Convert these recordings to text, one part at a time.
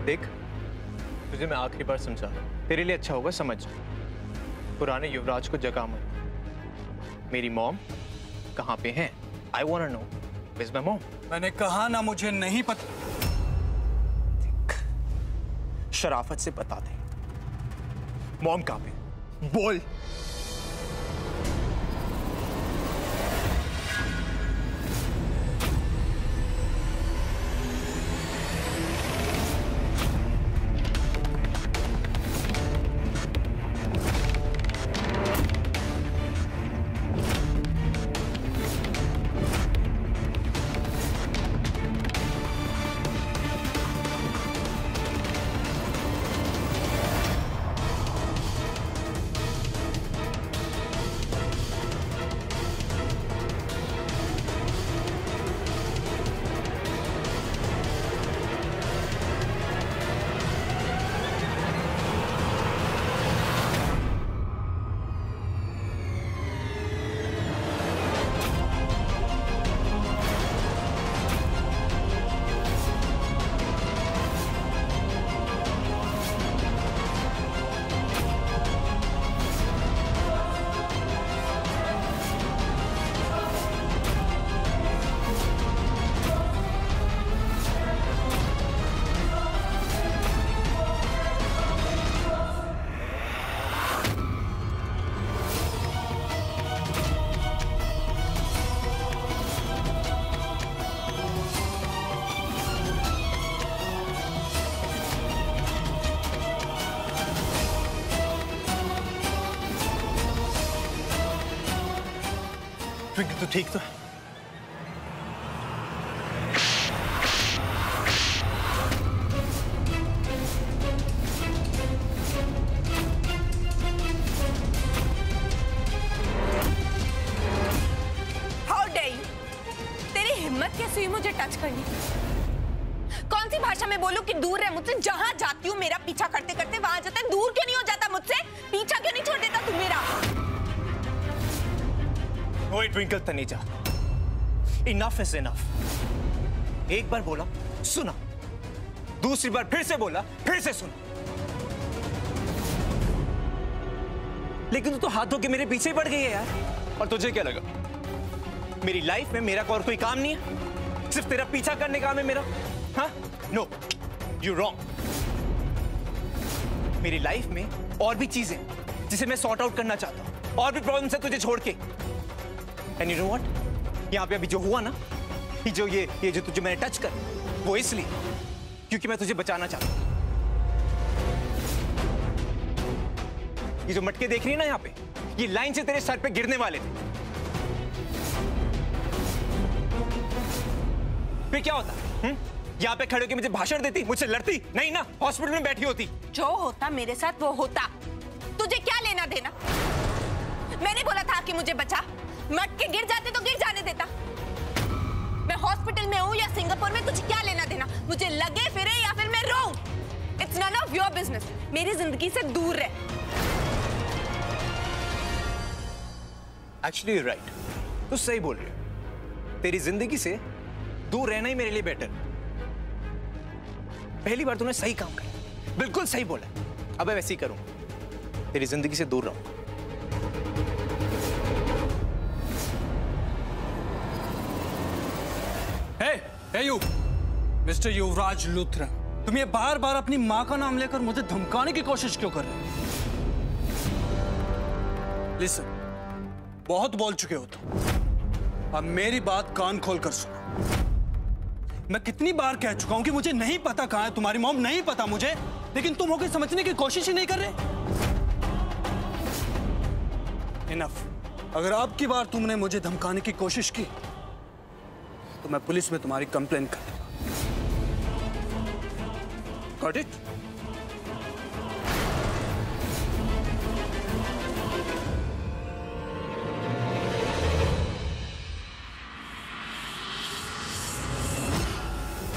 देख, तुझे मैं आखिरी बार समझा रहा हूं, तेरे लिए अच्छा होगा समझ। पुराने युवराज को जगा मत। मेरी मॉम कहाँ पे हैं? I wanna know. Where's my mom? मैंने कहा ना मुझे नहीं पता। शराफत से बता दे, मॉम कहाँ पे? बोल। ट्विंकल तो ठीक तो है। How dare you? तेरी हिम्मत कैसे हुई मुझे टच करने की? कौन सी भाषा में बोलूं कि दूर रह मुझसे? जहां जाती हूँ मेरा पीछा करते करते वहां जाता है। दूर क्यों नहीं हो जाता मुझसे? पीछा क्यों नहीं छोड़ देता तू मेरा? ओए twinkle Taneja, enough is enough. एक बार बोला सुना, दूसरी बार फिर से बोला फिर से सुना, लेकिन तू तो हाथ धो के मेरे पीछे ही पड़ गई है यार। और तुझे क्या लगा मेरी लाइफ में मेरा और कोई काम नहीं है? सिर्फ तेरा पीछा करने का काम है मेरा? हाँ? No, you wrong. मेरी लाइफ में और भी चीजें जिसे मैं सॉर्ट आउट करना चाहता हूं, और भी प्रॉब्लम्स है तुझे छोड़ के। एंड यू नो व्हाट, यहाँ पे अभी जो हुआ ना, ये जो तुझे मैंने टच कर, वो इसलिए क्योंकि मैं तुझे बचाना चाहता हूँ। ये जो मटके देख रही है ना यहाँ पे, ये लाइन से तेरे सर पे गिरने वाले थे। फिर क्या होता? यहाँ पे खड़े होकर मुझे भाषण देती, मुझसे लड़ती? नहीं ना, हॉस्पिटल में बैठी होती। जो होता मेरे साथ वो होता, तुझे क्या लेना देना? मैंने बोला था कि मुझे बचा, मटके गिर जाते तो गिर जाने देता। मैं हॉस्पिटल में हूँ या सिंगापुर में, तुझे क्या लेना देना? मुझे लगे फिरे या फिर मैं रोऊं, it's none of your business. मेरी जिंदगी से दूर रह। एक्चुअली राइट, तू सही बोल रही है। तेरी जिंदगी से दूर रहना ही मेरे लिए बेटर। पहली बार तूने सही काम किया, बिल्कुल सही बोला। अब मैं वैसे ही करूंगा, तेरी जिंदगी से दूर रहूंगा। हे यू मिस्टर युवराज लूथरा, तुम ये बार बार अपनी मां का नाम लेकर मुझे धमकाने की कोशिश क्यों कर रहे हो? लिसन, बहुत बोल चुके हो तुम, अब मेरी बात कान खोल कर सुनो। मैं कितनी बार कह चुका हूं कि मुझे नहीं पता कहां है तुम्हारी मॉम, नहीं पता मुझे, लेकिन तुम होकर समझने की कोशिश ही नहीं कर रहे। इनफ। अगर आपकी बार तुमने मुझे धमकाने की कोशिश की तो मैं पुलिस में तुम्हारी कंप्लेंट कर दूंगा। Got it?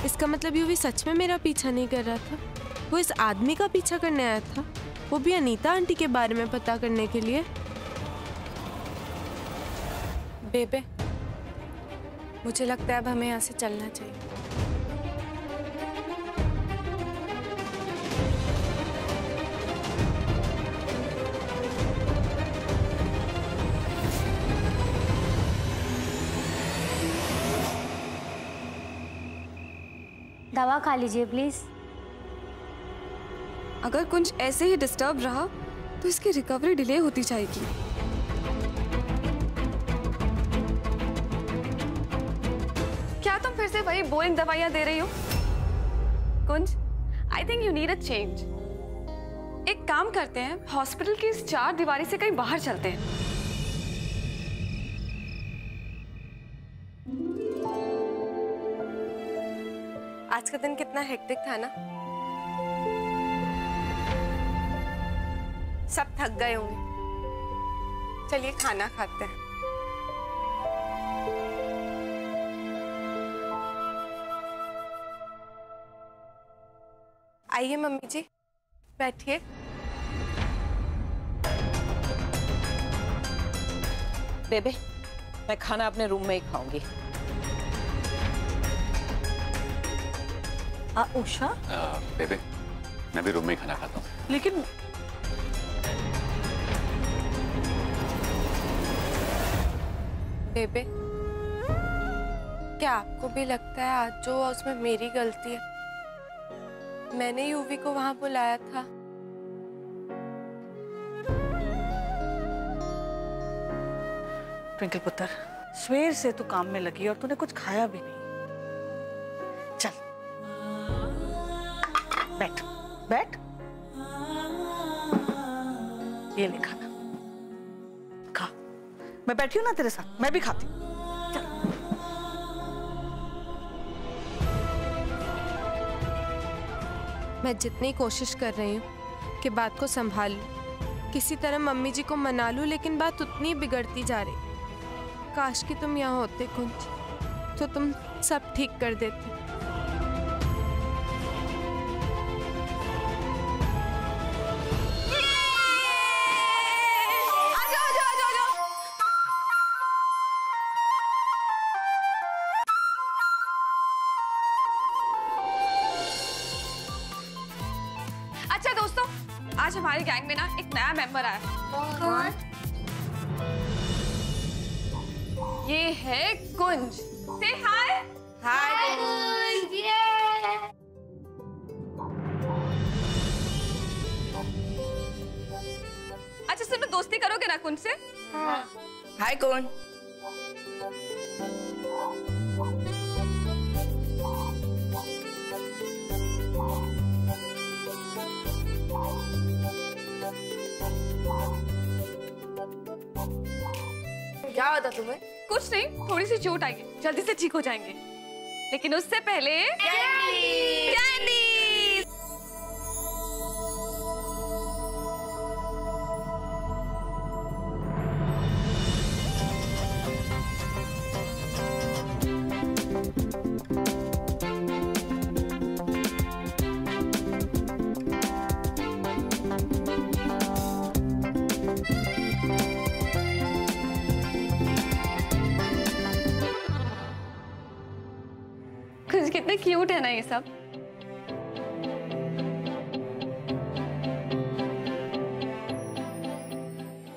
इसका मतलब यूवी सच में मेरा पीछा नहीं कर रहा था, वो इस आदमी का पीछा करने आया था, वो भी अनीता आंटी के बारे में पता करने के लिए। बेबे, मुझे लगता है अब हमें यहाँ से चलना चाहिए। दवा खा लीजिए प्लीज। अगर कुछ ऐसे ही डिस्टर्ब रहा तो इसकी रिकवरी डिले होती जाएगी। क्या तुम फिर से वही बोरिंग दवाइयां दे रही हो? Kunj, I think you need a change. एक काम करते हैं, हॉस्पिटल की इस 4 दीवारी से कहीं बाहर चलते हैं। आज का दिन कितना हेक्टिक था ना। सब थक गए होंगे। चलिए खाना खाते हैं। आइए मम्मी जी, बैठिए। बेबे, मैं खाना अपने रूम में ही खाऊंगी। उषा? बेबे, मैं भी रूम में ही खाना खाता हूँ। लेकिन बेबे, क्या आपको भी लगता है आज जो हुआ उसमें मेरी गलती है? मैंने यूवी को वहां बुलाया था। ट्विंकल पुत्र, सवेर से तू काम में लगी और तूने कुछ खाया भी नहीं। चल बैठ बैठ, ये ले खाना खा। मैं बैठी हूँ ना तेरे साथ, मैं भी खाती हूँ। मैं जितनी कोशिश कर रही हूँ कि बात को संभाल लूं, किसी तरह मम्मी जी को मना लूं, लेकिन बात उतनी बिगड़ती जा रही। काश कि तुम यहाँ होते कुंज, तो तुम सब ठीक कर देती। अच्छा दोस्तों, आज हमारी गैंग में ना एक नया मेंबर आया। कौन? ये है कुंज। से हाय। हाय कुंज। अच्छा सुनो, दोस्ती करोगे ना कुंज से? हाँ। हाय कुंज। क्या होता तुम्हें? कुछ नहीं, थोड़ी सी चोट आई है, जल्दी से ठीक हो जाएंगे। लेकिन उससे पहले कैंडी। कितने क्यूट है ना ये सब।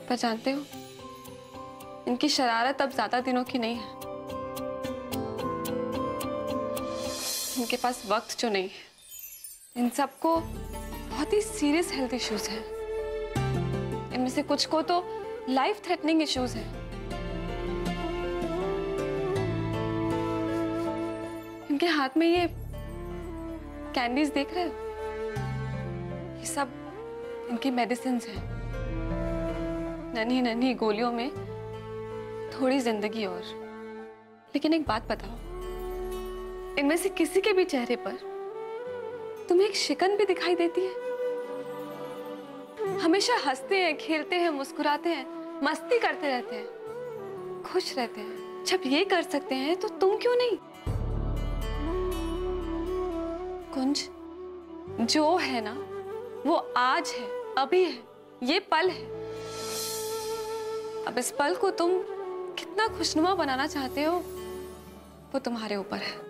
पर जानते हो, इनकी शरारत अब ज्यादा दिनों की नहीं है। इनके पास वक्त जो नहीं है। इन सबको बहुत ही सीरियस हेल्थ इश्यूज हैं। इनमें से कुछ को तो लाइफ थ्रेटनिंग इश्यूज हैं। इनके हाथ में ये कैंडीज देख रहे हो? ये सब इनकी मेडिसिन्स हैं। नन्ही नन्ही गोलियों में थोड़ी जिंदगी और। लेकिन एक बात बताओ, इनमें से किसी के भी चेहरे पर तुम्हें एक शिकन भी दिखाई देती है? हमेशा हंसते हैं, खेलते हैं, मुस्कुराते हैं, मस्ती करते रहते हैं, खुश रहते हैं। जब ये कर सकते हैं तो तुम क्यों नहीं? कुंज, जो है ना वो आज है, अभी है, ये पल है। अब इस पल को तुम कितना खुशनुमा बनाना चाहते हो वो तुम्हारे ऊपर है।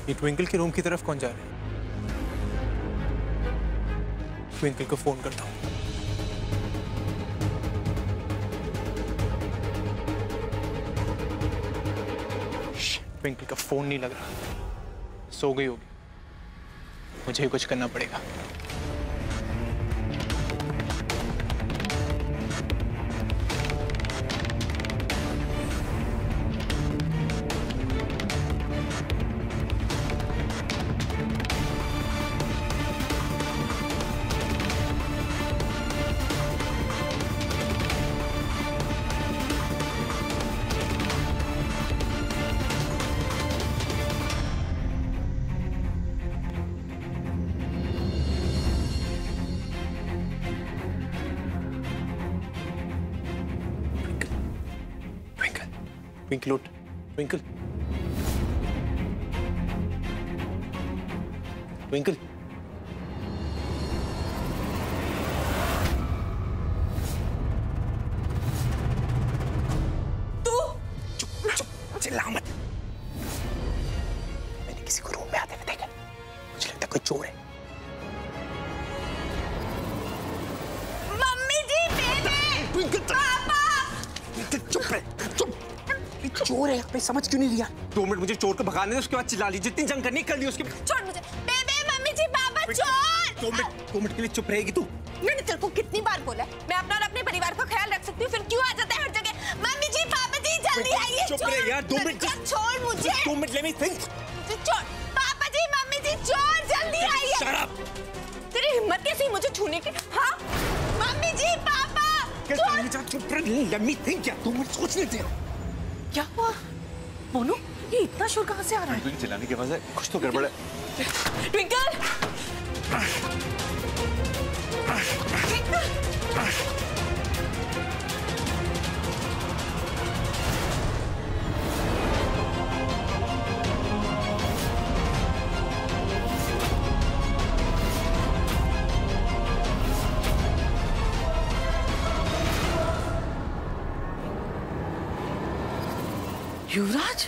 ये ट्विंकल के रूम की तरफ कौन जा रहा है? ट्विंकल को फोन करता हूँ। ट्विंकल का फोन नहीं लग रहा, सो गई होगी। मुझे ही कुछ करना पड़ेगा। ट्विंकल उठ, ट्विंकल, ट्विंकल। तू चुप चुप, चिल्ला मत। मैंने किसी को रूम में आते हुए देखा, मुझे लगता कोई चोर है। मम्मी जी, बेबे, ट्विंकल, पापा। ट्विंकल चुप रहे, चुप। चोर है यहाँ पे, समझ क्यों नहीं लिया? 2 मिनट मुझे चोर को भगाने दे, उसके बाद चिल्ला ली। जितनी जंग करनी कर ली उसके। छोड़ मुझे। बेबे, मम्मी जी, पापा, चोर। 2 मिनट के लिए चुप रहेगी तू? मैंने तेरे को कितनी बार बोला है, मैं अपना और अपने परिवार का ख्याल रख सकती हूँ, फिर क्यों आ जाता है हर जगह? मम्मी जी, पापा जी, जल्दी आइए। चुप रहे यार, 2 मिनट। छोड़ मुझे। 2 मिनट, let me think। छोड़। पापा जी, मम्मी जी, चोर, जल्दी आइए। Shut up। तेरी हिम्मत कैसी है मुझे छूने की? हाँ, मम्मी जी, पापा, चोर। चुप रहे, let me think यार, 2 मिनट सोचने दे। क्या हुआ मोनू, ये इतना शोर कहाँ से आ रहा है? ट्विंकल चिल्लाने की आवाज है, कुछ तो गड़बड़ है। ट्विंकल, युवराज,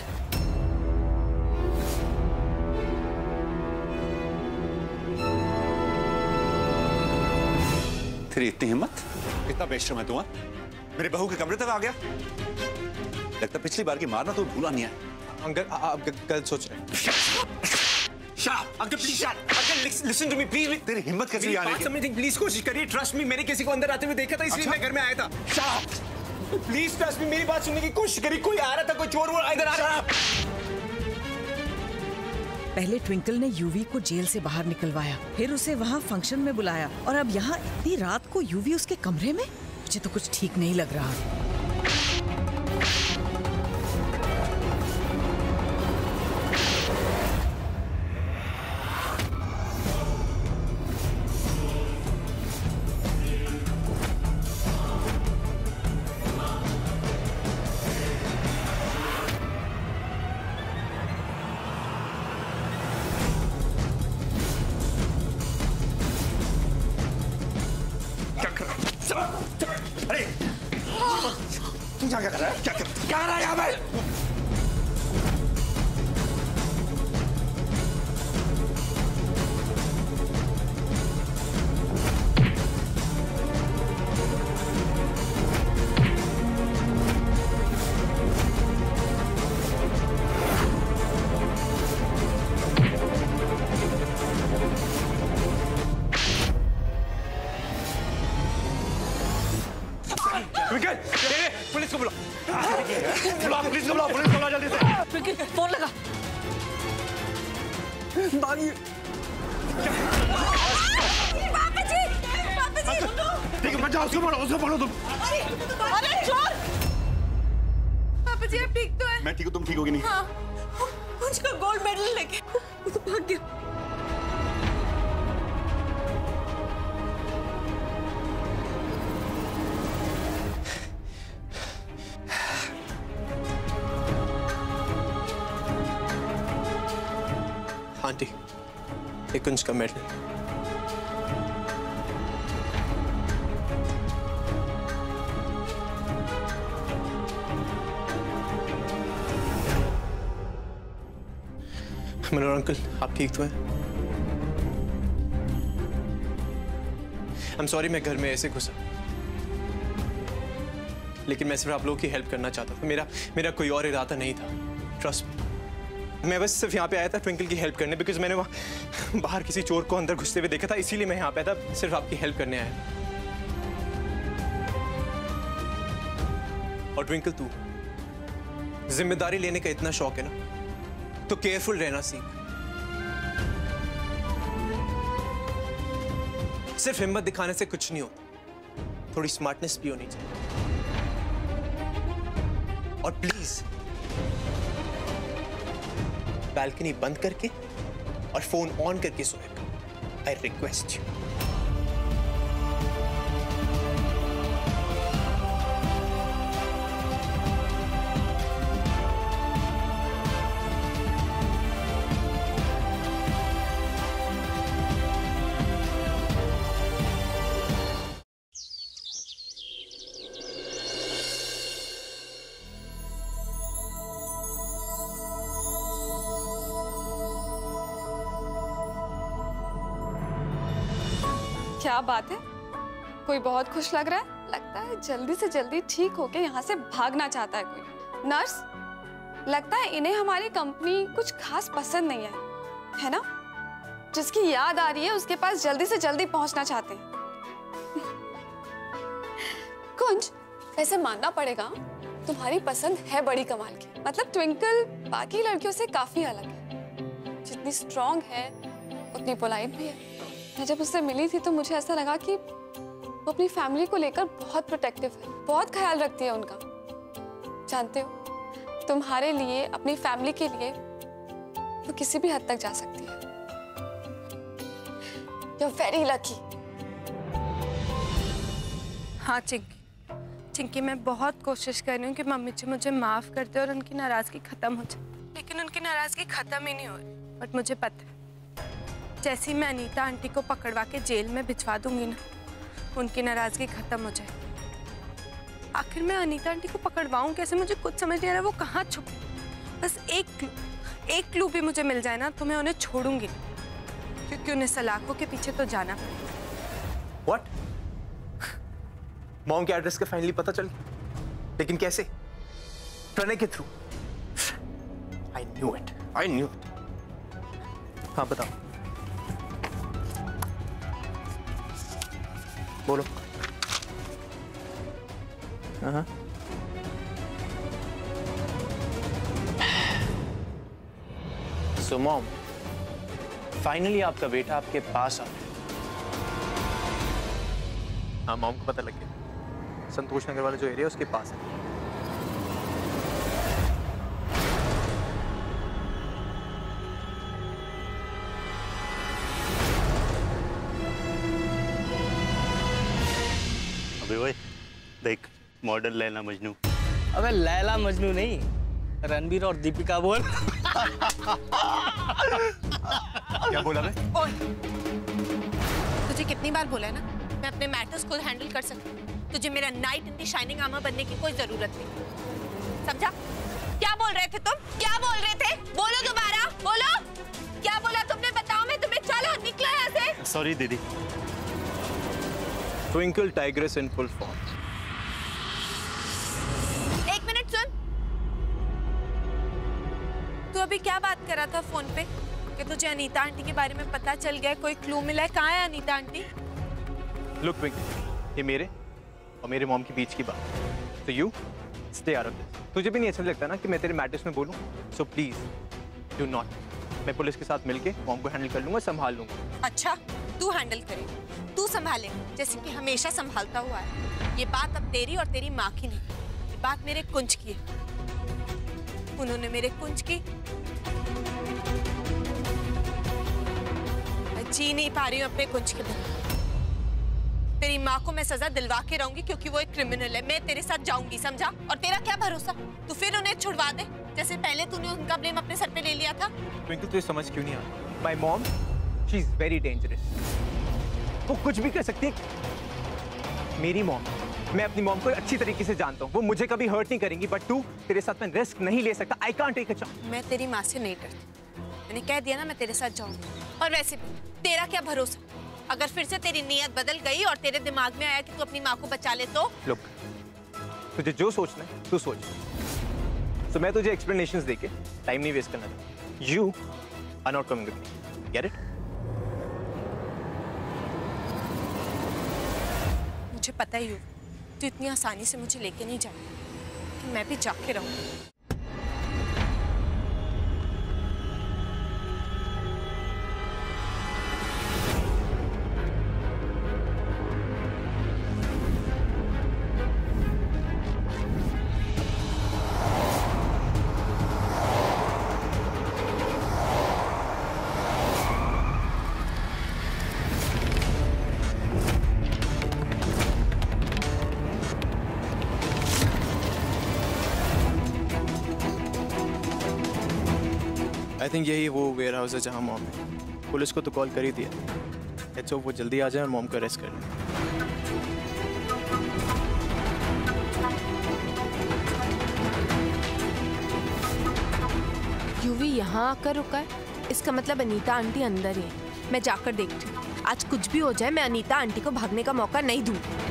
तेरी इतनी हिम्मत, इतना बेशर्म है तू? मेरे बहू के कमरे तक आ गया। लगता पिछली बार की मारना तो भूला नहीं है। अंकल, आप गलत सोच रहे हैं। Shah, uncle please, uncle listen to me please. तेरी हिम्मत कैसे आने की? समझने प्लीज कोशिश करिए, ट्रस्ट मी। मैंने किसी को अंदर आते हुए देखा था, इसलिए मैं घर में आया था। शाह, प्लीज ट्रस्ट मी, मेरी बात सुनने की कोशिश करिए। कोई आ रहा था, कोई चोर वो इधर आ रहा था। पहले ट्विंकल ने यूवी को जेल से बाहर निकलवाया, फिर उसे वहाँ फंक्शन में बुलाया, और अब यहाँ इतनी रात को यूवी उसके कमरे में। मुझे तो कुछ ठीक नहीं लग रहा। अरे तू क्या कर रहा है? क्या कर रहा है यहाँ पे? विकेट, पुलिस को बुलाओ। पुलिस को बुलाओ जल्दी से। विकेट, फोन लगा। भागिए। पापा जी, ठीक है, मत जाओ, उसको पढ़ो तुम। अरे चोर! पापा जी, आप ठीक तो है? मैं ठीक हूँ, तुम ठीक होगी नहीं? हाँ, मुझको गोल्ड मेडल लेके भाग गया। आंटी, एक कुंज का मेडल। मनोहर अंकल, आप ठीक तो हैं? I'm sorry मैं घर में ऐसे घुसा, लेकिन मैं सिर्फ आप लोगों की हेल्प करना चाहता था। मेरा कोई और इरादा नहीं था, ट्रस्ट मी। मैं बस सिर्फ यहाँ पे आया था ट्विंकल की हेल्प करने, बिकॉज मैंने वहाँ बाहर किसी चोर को अंदर घुसते हुए देखा था, इसीलिए मैं यहाँ पे आया था, सिर्फ आपकी हेल्प करने आया। और ट्विंकल, तू जिम्मेदारी लेने का इतना शौक है ना, तो केयरफुल रहना सीख। सिर्फ हिम्मत दिखाने से कुछ नहीं होता, थोड़ी स्मार्टनेस भी होनी चाहिए। और प्लीज बालकनी बंद करके और फोन ऑन करके सोएगा, आई रिक्वेस्ट यू। क्या बात है, कोई बहुत खुश लग रहा है। लगता है जल्दी से जल्दी ठीक होके यहाँ से भागना चाहता है कोई। नर्स, लगता है इन्हें हमारी कंपनी कुछ खास पसंद नहीं है, है ना? जिसकी याद आ रही है उसके पास जल्दी से जल्दी पहुंचना चाहते हैं। कुंज, वैसे मानना पड़ेगा तुम्हारी पसंद है बड़ी कमाल की। मतलब ट्विंकल बाकी लड़कियों से काफी अलग है, जितनी स्ट्रॉन्ग है उतनी पोलाइट भी है। मैं जब उससे मिली थी तो मुझे ऐसा लगा कि वो अपनी फैमिली को लेकर बहुत प्रोटेक्टिव है, बहुत ख्याल रखती है उनका। जानते हो, तुम्हारे लिए, अपनी फैमिली के लिए वो किसी भी हद तक जा सकती है। You're very lucky। हाँ चिंकी, मैं बहुत कोशिश कर रही हूँ कि मम्मी जी मुझे माफ़ कर दे और उनकी नाराज़गी ख़त्म हो जाए, लेकिन उनकी नाराज़गी ख़त्म ही नहीं हो रही। बट मुझे पता है, जैसे ही मैं अनीता आंटी को पकड़वा के जेल में भिजवा दूंगी ना, उनकी नाराज़गी ख़त्म हो जाए। आखिर मैं अनीता आंटी को पकड़वाऊँ कैसे, मुझे कुछ समझ नहीं आ रहा वो कहाँ छुपी। बस एक क्लू भी मुझे मिल जाए ना तो मैं उन्हें छोड़ूंगी नहीं, क्योंकि उन्हें सलाखों के पीछे तो जाना पड़ेगा। What? मॉम के एड्रेस का फाइनली पता चल गया, लेकिन कैसे? प्रणय के थ्रू। I knew it. हाँ बताओ, बोलो। हाँ सो मॉम, फाइनली आपका बेटा आपके पास आ गया। हाँ मॉम को पता लग गया, संतोष नगर वाला जो एरिया उसके पास है। अबे ओए देख, मॉडल लैला मजनू। अबे लैला मजनू नहीं, रणबीर और दीपिका बोल। क्या बोला मैं? ओए, तुझे कितनी बार बोला है ना, मैं अपने मैटर्स खुद हैंडल कर सकती हूँ। तुझे मेरा night in the shining armour बनने की कोई जरूरत नहीं, समझा? क्या बोल रहे थे तुम? क्या बोल रहे थे? बोलो दोबारा, बोलो। क्या बोला तुमने? बताओ, मैं तुम्हें। चलो निकलो यहाँ से। सॉरी दीदी। Twinkle tigress in full form. एक मिनट सुन, तू अभी क्या बात कर रहा था फोन पे कि तुझे अनीता आंटी के बारे में पता चल गया, कोई क्लू मिला है? कहाँ है अनीता आंटी? लुक ट्विंकल, ये मेरे और मेरे मॉम के बीच की बात, तो you stay out of this. तुझे भी नहीं अच्छा लगता ना कि मैं तेरे मैटर्स में बोलूं, सो प्लीज डू नॉट। मैं पुलिस के साथ मिलके मॉम को हैंडल कर लूंगा, संभाल लूंगा। अच्छा, तू हैंडल करे, तू संभाले, जैसे कि हमेशा संभालता हुआ है। ये बात अब तेरी और तेरी माँ की नहीं, ये बात मेरे कुंज की है। उन्होंने मेरे कुंज की, मैं जी नहीं पा रही हूँ अपने कुंज के बिना। तेरी माँ को मैं सजा दिलवा के रहूंगी, क्योंकि वो एक क्रिमिनल है। मैं तेरे साथ जाऊंगी, समझा? और तेरा क्या भरोसा, तू फिर उन्हें छुड़वा दे, जैसे पहले तूने उनका ब्लेम अपने सर पे ले लिया था। ट्विंकल तुझे समझ क्यों नहीं आता? My mom, she is very dangerous. वो कुछ भी कर सकती है। मेरी मॉम, मैं अपनी मॉम को अच्छी तरीके से जानता हूँ, वो मुझे कभी हर्ट नहीं करेंगी, बट तू, तेरे साथ मैं रिस्क नहीं ले सकता। I can't take a chance. मैं तेरी माँ से नहीं डरती, मैंने कह दिया ना मैं तेरे साथ जाऊंगी। और वैसे भी तेरा क्या भरोसा, अगर फिर से तेरी नीयत बदल गई और तेरे दिमाग में आया कि तू अपनी माँ को बचा ले तो? लोग, तुझे जो सोचना है तू सोच। तो मैं तुझे एक्सप्लेनेशंस देके टाइम नहीं वेस्ट करना चाहता। You are not coming with me, get it? मुझे पता ही हो तू इतनी आसानी से मुझे लेके नहीं जाएगा कि मैं भी जाके रहूं। आई थिंक यही वो वेयर हाउस है जहाँ मॉम है। पुलिस को तो कॉल कर ही दिया। लेट्स होप वो जल्दी आ जाए और मॉम को अरेस्ट कर लें। यूवी यहाँ आकर रुका है, इसका मतलब अनीता आंटी अंदर ही है। मैं जाकर देखती हूँ, आज कुछ भी हो जाए मैं अनीता आंटी को भागने का मौका नहीं दूंगी।